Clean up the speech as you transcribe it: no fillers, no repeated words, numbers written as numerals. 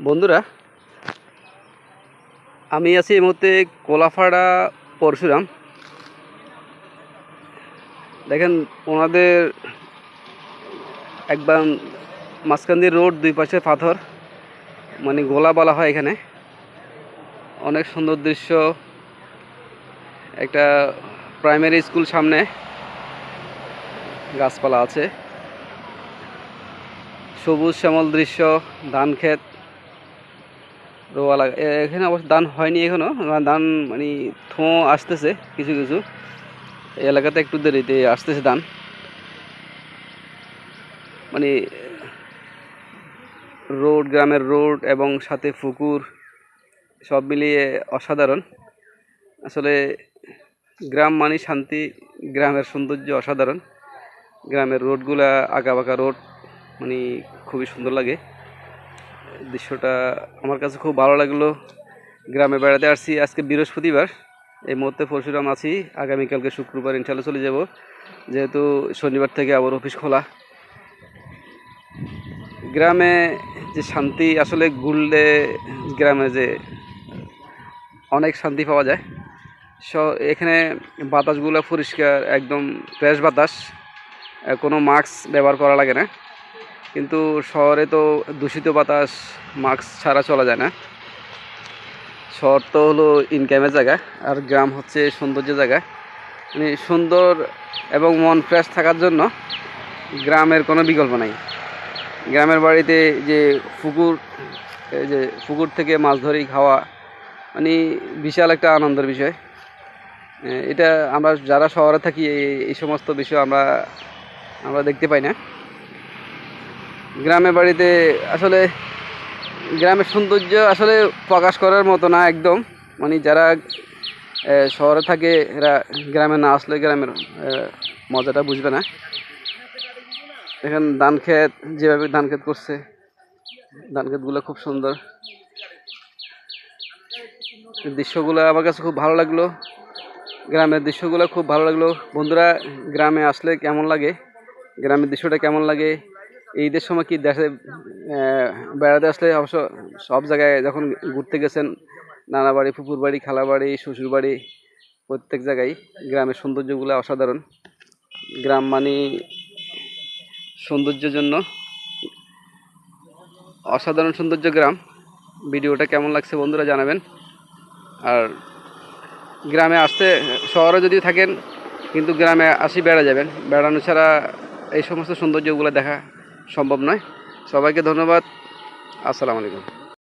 বন্ধুরা, আমি আছি এই মুহূর্তে কোলাফাড়া পরশুরাম। দেখেন ওনাদের একদম মাঝখান দিয়ে রোড, দুই পাশে পাথর, মানে গোলা বলা হয়। এখানে অনেক সুন্দর দৃশ্য। একটা প্রাইমারি স্কুল সামনে, গাছপালা আছে, সবুজ শ্যামল দৃশ্য, ধান ক্ষেত রোয়া লাগা। এখানে অবশ্য ধান হয়নি এখনো, ধান মানে থো আসতেছে কিছু কিছু। এই এলাকাতে একটু দেরিতে আসতেছে ধান। মানে রোড, গ্রামের রোড এবং সাথে পুকুর, সব মিলিয়ে অসাধারণ। আসলে গ্রাম মানে শান্তি, গ্রামের সৌন্দর্য অসাধারণ। গ্রামের রোডগুলা আঁকাবাঁকা রোড, মানে খুবই সুন্দর লাগে দৃশ্যটা। আমার কাছে খুব ভালো লাগলো। গ্রামে বেড়াতে আসছি, আজকে বৃহস্পতিবার, এই মুহূর্তে পরশুরাম আছি। আগামীকালকে শুক্রবার ইনশাল্লাহ চলে যাব, যেহেতু শনিবার থেকে আবার অফিস খোলা। গ্রামে যে শান্তি, আসলে ঘুরলে গ্রামে যে অনেক শান্তি পাওয়া যায়। এখানে বাতাসগুলো পরিষ্কার, একদম ফ্রেশ বাতাস, কোনো মাস্ক ব্যবহার করা লাগে না। কিন্তু শহরে তো দূষিত বাতাস, মাস্ক ছাড়া চলা যায় না। শহর তো হলো ইনকামের জায়গা, আর গ্রাম হচ্ছে সৌন্দর্যের জায়গা। মানে সুন্দর এবং মন ফ্রেশ থাকার জন্য গ্রামের কোনো বিকল্প নাই। গ্রামের বাড়িতে যে পুকুর, এই যে পুকুর থেকে মাছ ধরি খাওয়া, মানে বিশাল একটা আনন্দের বিষয়। এটা আমরা যারা শহরে থাকি এই সমস্ত বিষয় আমরা দেখতে পাই না। গ্রামের বাড়িতে আসলে গ্রামের সৌন্দর্য আসলে প্রকাশ করার মতো না একদম। মানে যারা শহরে থাকে এরা গ্রামে না আসলে গ্রামের মজাটা বুঝবে না। এখন ধান ক্ষেত, যেভাবে ধান ক্ষেত করছে, ধান ক্ষেতগুলো খুব সুন্দর। দৃশ্যগুলো আমার কাছে খুব ভালো লাগলো, গ্রামের দৃশ্যগুলো খুব ভালো লাগলো। বন্ধুরা, গ্রামে আসলে কেমন লাগে, গ্রামের দৃশ্যটা কেমন লাগে, ঈদের সময় কি দেশে বেড়াতে আসলে অবশ্য সব জায়গায় যখন ঘুরতে গেছেন, নানা বাড়ি, পুকুর বাড়ি, খালা বাড়ি, শ্বশুর বাড়ি, প্রত্যেক জায়গায় গ্রামের সৌন্দর্যগুলো অসাধারণ। গ্রাম মানে সৌন্দর্যের জন্য অসাধারণ সৌন্দর্য গ্রাম। ভিডিওটা কেমন লাগছে বন্ধুরা জানাবেন। আর গ্রামে আসতে, শহরে যদি থাকেন কিন্তু গ্রামে আসি বেড়া যাবেন, বেড়ানো ছাড়া এই সমস্ত সৌন্দর্যগুলো দেখা সম্ভব নয়। সবাইকে ধন্যবাদ। আসসালামু আলাইকুম।